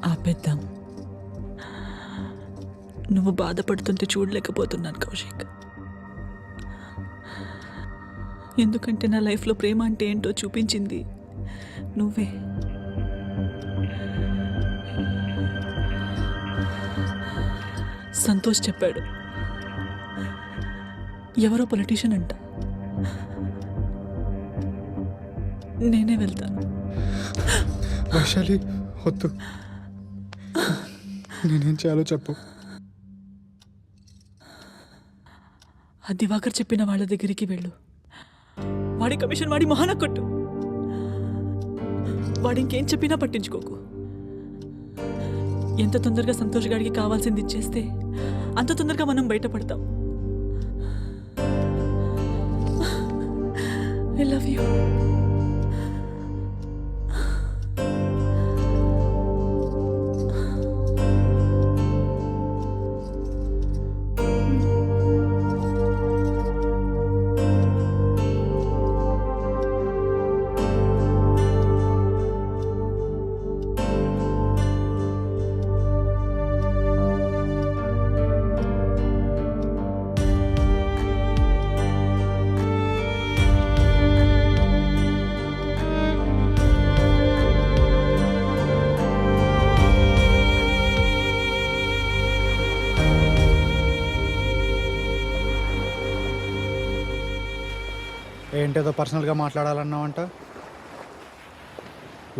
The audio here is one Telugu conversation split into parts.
ఆపేద్దాం. నువ్వు బాధపడుతుంటే చూడలేకపోతున్నాను కౌశిక్. ఎందుకంటే నా లైఫ్లో ప్రేమ అంటే ఏంటో చూపించింది నువ్వే. సంతోష్ చెప్పాడు, ఎవరో పొలిటీషియన్ అంట. నేనే వెళ్తాను. వైశాలి వద్దు, నేనేం చేయాలో చెప్పు. ఆ దివాకర్ చెప్పిన వాళ్ళ దగ్గరికి వెళ్ళు. వాడి కమిషన్ వాడి మొహాన కొట్టు. వాడు ఇంకేం చెప్పినా పట్టించుకోకు. ఎంత తొందరగా సంతోష్ గారికి కావాల్సింది ఇచ్చేస్తే అంత తొందరగా మనం బయటపడతాం. I love you. ఏంటేదో పర్సనల్గా మాట్లాడాలన్నావంట.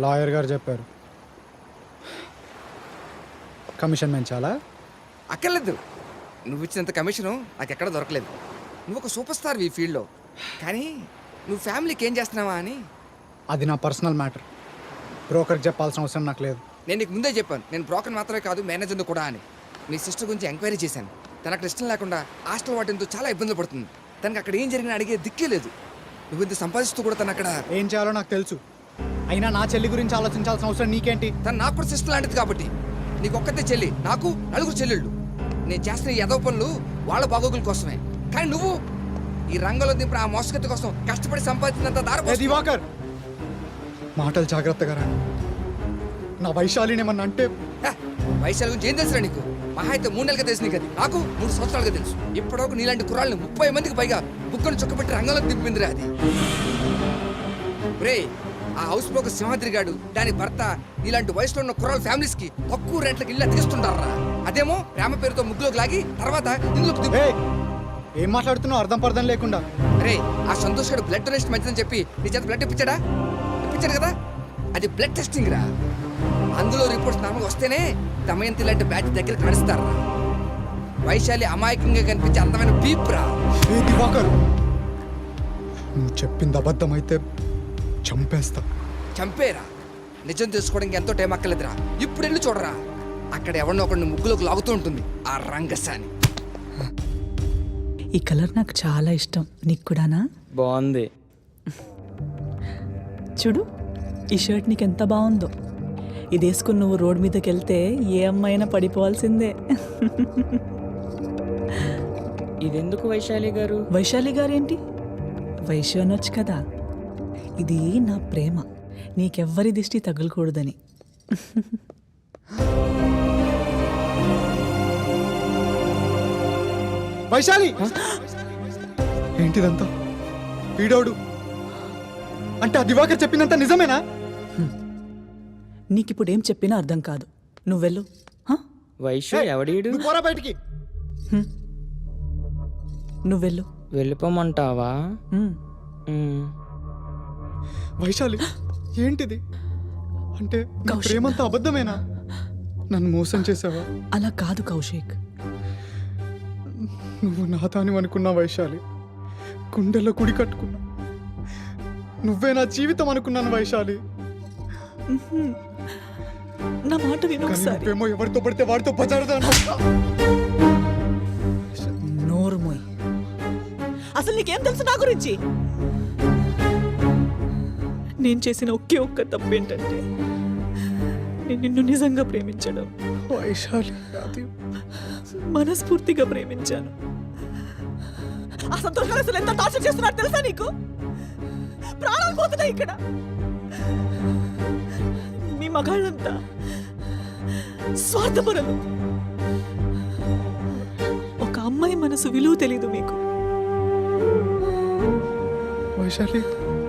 లాయర్ గారు చెప్పారు కమిషన్ పెంచాలా? అక్కర్లేదు, నువ్వు ఇచ్చినంత కమిషను నాకు ఎక్కడ దొరకలేదు. నువ్వు ఒక సూపర్ స్టార్ ఈ ఫీల్డ్లో, కానీ నువ్వు ఫ్యామిలీకి ఏం చేస్తున్నావా అని. అది నా పర్సనల్ మ్యాటర్, బ్రోకర్కి చెప్పాల్సిన అవసరం నాకు లేదు. నేను నీకు ముందే చెప్పాను, నేను బ్రోకర్ మాత్రమే కాదు మేనేజర్ని కూడా అని. మీ సిస్టర్ గురించి ఎంక్వైరీ చేశాను. తనకు ఇష్టం లేకుండా హాస్టల్ వాటితో చాలా ఇబ్బందులు పడుతుంది. తనకు అక్కడ ఏం జరిగినా అడిగే దిక్కే లేదు. నువ్వు ఇంత సంపాదిస్తూ కూడా తను అక్కడ ఏం చేయాలో నాకు తెలుసు. అయినా నా చెల్లి గురించి ఆలోచించాల్సిన అవసరం నీకేంటి? తను నాకు కూడా సిస్టర్ లాంటిది కాబట్టి. నీకు ఒక్కతే చెల్లి, నాకు నలుగురు చెల్లెళ్ళు. నేను చేస్తున్న ఈ ఎదవ పనులు వాళ్ళ బాగోగుల కోసమే. కానీ నువ్వు ఈ రంగంలో దింపిన ఆ మోసగత్తి కోసం కష్టపడి సంపాదించినంత దారి. దివాకర్, మాటలు జాగ్రత్తగా రా. నా వైశాలినేమన్నా అంటే వైశాలి గురించి ఏం తెలుసురా నీకు? మహా అయితే 3 నెలలుగా తెలుసు నీకు. అది నాకు 3 సంవత్సరాలుగా తెలుసు. ఇప్పటివరకు నీలాంటి కుర్రాళ్ళని 30 మందికి పైగా బుక్కను చుక్కపెట్టి రంగంలో దింపిందిరా అది. రే, ఆ హౌస్ బ్రోకర్ సింహాద్రి గాడు, దాని భర్త నీలాంటి వయసులో ఉన్న కుర్రాళ్ళ ఫ్యామిలీస్ కి తక్కువ రెంట్లకి ఇల్లు అతికిస్తుంటారా. అదేమో ప్రేమ పేరుతో ముగ్గులోకి లాగి తర్వాత ఇందులోకి ఏం మాట్లాడుతున్నావు అర్థం పర్థం లేకుండా? రే, ఆ సంతోష్ గారు బ్లడ్ డొనేషన్ మంచిదని చెప్పి నీ చేత బ్లడ్ ఇప్పించాడా? ఇప్పించాడు కదా, అది బ్లడ్ టెస్టింగ్ రా. అందులో రిపోర్ట్స్ నార్మల్ వస్తేనే దమయంతి లాంటి బ్యాచ్ దగ్గర కలుస్తారా. వైశాలి అమాయకంగా కనిపించే అందమైన పీప్రా. దివాకర్, నువ్వు చెప్పింది అబద్ధమైతే చంపేస్తా. చంపేరా? నిజం తెలుసుకోవడానికి ఎంతో టైం అక్కర్లేదురా. ఇప్పుడు వెళ్ళి చూడరా, అక్కడ ఎవరినో ఒకరిని ముగ్గులోకి లాగుతూ ఉంటుంది ఆ రంగసాని. ఈ కలర్ నాకు చాలా ఇష్టం. నీకు కూడానా? బాగుంది. చూడు, ఈ షర్ట్ నీకు ఎంత బాగుందో. ఇది వేసుకుని నువ్వు రోడ్ మీదకి వెళ్తే ఏ అమ్మాయినా పడిపోవాల్సిందే. ఇదెందుకు వైశాలి గారు? వైశాలి గారేంటి, వైశ్య అనొచ్చు కదా. ఇది నా ప్రేమ, నీకెవ్వరి దిష్టి తగలకూడదని. వైశాలి, ఏంటిదంతా? వీడోడు అంటే ఆ దివాకర్ చెప్పిందంతా నిజమేనా? నీకిప్పుడు ఏం చెప్పినా అర్థం కాదు. నువ్వెళ్ళు. వైశ్య ఎవడీడు? నువ్వు పోరా బయటికి. నువ్వెళ్ళు. వెళ్ళిపోమంటావా? వైశాలి, ఏంటిది? అంటే నీ కౌశిక్. ప్రేమంతా అబద్ధమేనా? నన్ను మోసం చేసావా? అలా కాదు కౌశిక్. నువ్వు నాతాని అనుకున్నా వైశాలి, గుండెల్లో కుడి కట్టుకున్నా. నువ్వే నా జీవితం అనుకున్నాను వైశాలి. నా మాట విను ఒకసారి. నువ్వేమో ఎవరితో పడితే వాడితో పచాడదాను. నోరుమోయ్. అసలు నీకేం తెలుసు నా గురించి? నేను చేసిన ఒకే ఒక్క తప్పు ఏంటంటే నేను నిన్ను నిజంగా ప్రేమించడం. వైశాలి, అది మనస్ఫూర్తిగా ప్రేమించాను. ఆ సంతోషాలు అసలు ఎంత టార్చర్ చేస్తున్నారు తెలుసా నీకు? ప్రాణాలు పోతున్నాయి ఇక్కడ. మీ మగాళ్ళంతా స్వార్థపరలు. ఒక అమ్మాయి మనసు విలువ తెలీదు మీకు. వైశాలి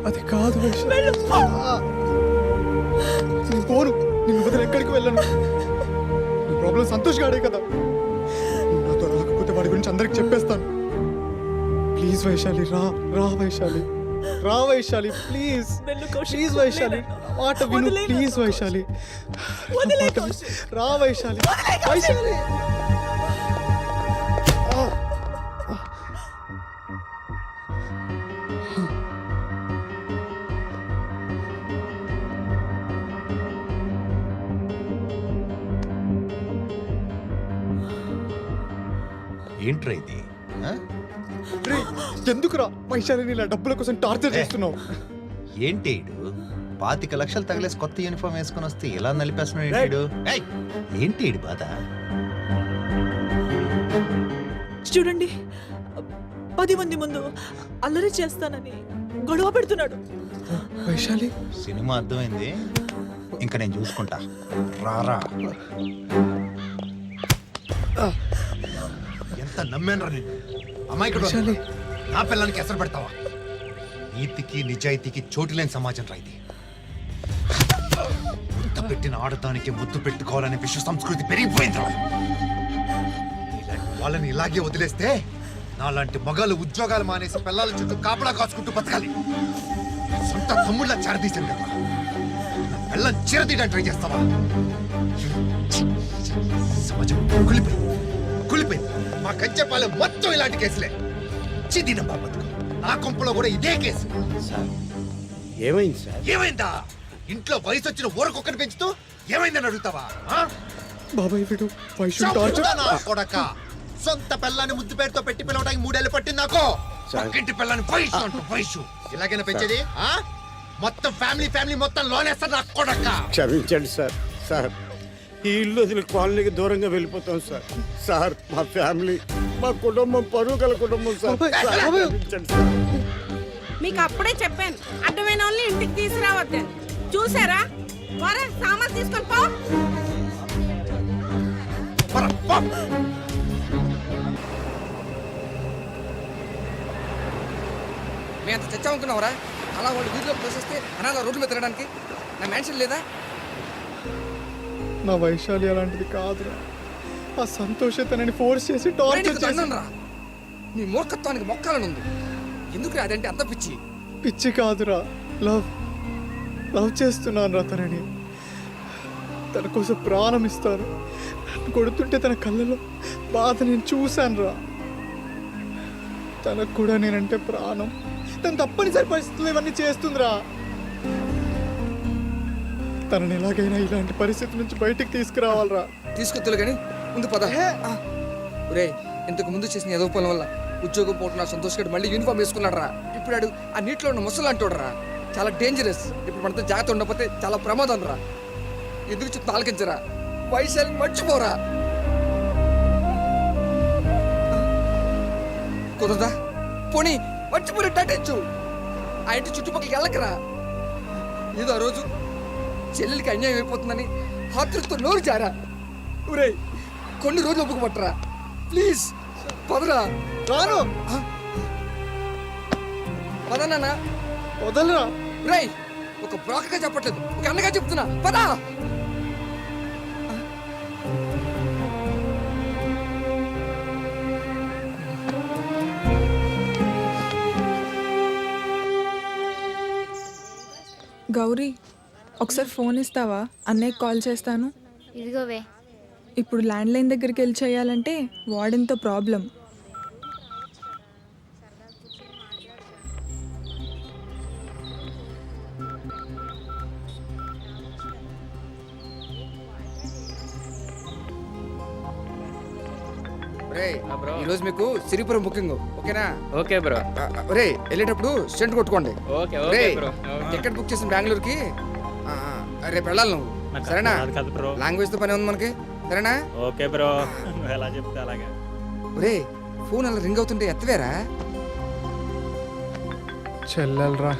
అది కాదు వైశాలి. వెళ్ళు, పో. నేను పోను, నేను వదిలి ఎక్కడికి వెళ్ళను. నీ ప్రాబ్లం సంతోష్ గాడే కదా. నువ్వు నాతో రాకపోతే వాడి గురించి అందరికి చెప్పేస్తాను. ప్లీజ్ వైశాలి రా, రా వైశాలి, రా వైశాలి, ప్లీజ్ వెళ్ళు కౌశిక్. ప్లీజ్ వైశాలి, మాట విను వదిలేయ్ ప్లీజ్ వైశాలి, వదిలేయ్ మాట విను. కౌశిక్. రా వైశాలి, వదిలేయ్ కౌశిక్. వైశాలి. ఏంట్రా ఇది ఆ? రేయ్, ఎందుకురా వైశాలిని ఇలా డబ్బుల కోసం టార్చర్ చేస్తున్నావు? ఏంటి ఈడు 25 లక్షలు తగిలేసి కొత్త యూనిఫామ్ వేసుకొని వస్తే ఇలా నలిపేస్తున్నాడు ఏంటి ఈడు? ఏయ్, ఏంటి ఈడు బాధ? చూడండి, 10 మంది ముందు అల్లరి చేస్తానని గొడవ పెడుతున్నాడు. వైశాలి సినిమా అర్థమైంది, ఇంకా నేను చూసుకుంటా. రారా. ఎంత నమ్మానురా నిన్ను. అమాయకుడు వైశాలి. నా పిల్లానికి ఎసరు పెడతావా? నీతికి నిజాయితీకి చోటు లేని సమాజం రా ఇది. ముద్ద పెట్టిన ఆడదానికి ముద్దు పెట్టుకోవాలనే విశ్వ సంస్కృతి పెరిగిపోయిందిరా. ఇలాంటి వాళ్ళని ఇలాగే వదిలేస్తే నాలాంటి మగాళ్ళు ఉద్యోగాలు మానేసి పిల్లల చుట్టూ కాపలా కాసుకుంటూ బతకాలి. సొంత తమ్ముళ్ళ చేరదీశాను కదా, నా పిల్లని చీరదీయడానికి ట్రై చేస్తావా? సమాజం కులిపోయింది. మా కంచెపాలెం మొత్తం ఇలాంటి కేసులే. చిదిన బాబతు నా కొంపలో కూడా ఇదే కేసు. ఏమైంది సార్? ఏమైందా? ఇంట్లో వయసు వచ్చిన ఊరకొక్కని పెంచుతూ ఏమైందని అడుగుతావా? ఆ? బాబాయ్ వీడు వైశాలి చంపుతా టార్చర్. నా కొడకా. సొంత పిల్లాన్ని ముద్దు పేరుతో పెట్టి పిలవడానికి 3 ఏళ్ళు పట్టింది నాకు. పక్కింటి పిల్లని వయసు అంటూ వయసు ఇలాగైనా పెంచేది? ఆ? మొత్తం ఫ్యామిలీ మొత్తం లోనేస్తా నా కొడక. క్షమించండి సార్. సార్, ఈ ఇల్లు వదిలి కాలనీకి దూరంగా వెళ్ళిపోతాం సార్. సార్, మా ఫ్యామిలీ, మా కుటుంబం పరువు గల కుటుంబం సార్. బాబాయ్, సార్, బాబాయ్. క్షమించండి సార్. మీకు అప్పుడే చెప్పాను అడ్డమైన వాళ్ళని ఇంటికి తీసుకురావద్దని. చూసారా? వరే సామాన్ తీసుకొని పో. పర, పో. మేము అంత చచ్చామనుకున్నావురా? అలా వాళ్ళు వీధిలోకి పోసేస్తే అనాథ రోడ్డు మీద తిరగడానికి నా మ్యాన్షన్ లేదా? నా వైశాలి అలాంటిది కాదురా. ఆ సంతోష తనని ఫోర్స్ చేసి టార్చర్ చేసి. రా నీ మూర్ఖత్వానికి మొక్కాలని ఉంది. ఎందుకు అదంటే అంత పిచ్చి? పిచ్చి కాదురా, లవ్ లవ్ చేస్తున్నాను రా తనని. తన కోసం ప్రాణం ఇస్తాను. నన్ను కొడుతుంటే తన కళ్ళలో బాధ నేను చూశాను రా. తనకు కూడా నేనంటే ప్రాణం. తను తప్పనిసరి పరిస్థితులు ఇవన్నీ చేస్తుందిరా. తనని ఎలాగైనా ఇలాంటి పరిస్థితి నుంచి బయటికి తీసుకురావాలరా. తీసుకొద్దులు కానీ ముందు పద. ఒరే, ఇంతకు ముందు చేసిన ఏదో పనుల వల్ల ఉద్యోగం పోటున్న సంతోష్ గడు మళ్ళీ యూనిఫామ్ వేసుకున్నాడు రా. ఇప్పుడు ఆడు ఆ నీటిలో ఉన్న ముసలు అంటాడు రా. చాలా డేంజరస్. ఇప్పుడు మనతో జాగ్రత్త ఉండకపోతే చాలా ప్రమాదం రా. ఎందుకు చెప్తే ఆలకించరా? వైశాలిని మర్చిపోరా. కుదరదా? పోనీ మర్చిపోయి నటించు. ఆ ఇంటి చుట్టుపక్కలకి వెళ్ళకరా. ఏదో ఆ రోజు చెల్లెలికి అన్యాయం అయిపోతుందని హాతృతో నోరు జారా. ఒరే, కొన్ని రోజులు ఒప్పుకు పట్టరా ప్లీజ్. పదరా. రాను, పదనా. వదలరా. రేయ్, ఒక బ్రోకర్గా చెప్పట్లేదు, ఒక అన్నగా చెప్తున్నా. పదా. గౌరీ, ఒకసారి ఫోన్ ఇస్తావా? అన్నయ్యకి కాల్ చేస్తాను. ఇదిగోవే. ఇప్పుడు ల్యాండ్ లైన్ దగ్గరికి వెళ్ళి చేయాలంటే వార్డెన్తో ప్రాబ్లం. రేయ్, బ్రో. ఈరోజు మీకు సిరిపురం బుకింగ్, ఓకేనా? Okay bro. రే, వెళ్ళేటప్పుడు స్టెంట్ కొట్టుకోండి. ఓకే ఓకే రేయ్, బ్రో. టికెట్ బుక్ చేసిన బెంగళూరుకి. రేపు వెళ్ళాలి నువ్వు, సరేనా? లాంగ్వేజ్ తో పని ఉంది మనకి, సరేనా? ఓకే బ్రో, ఎలా చెప్తే అలాగే. రే, ఫోన్ అలా రింగ్ అవుతుంటే ఎత్తవేరా? చెల్లెలరా,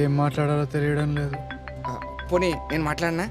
ఏం మాట్లాడాలో తెలియడం లేదు. పోనీ నేను మాట్లాడినా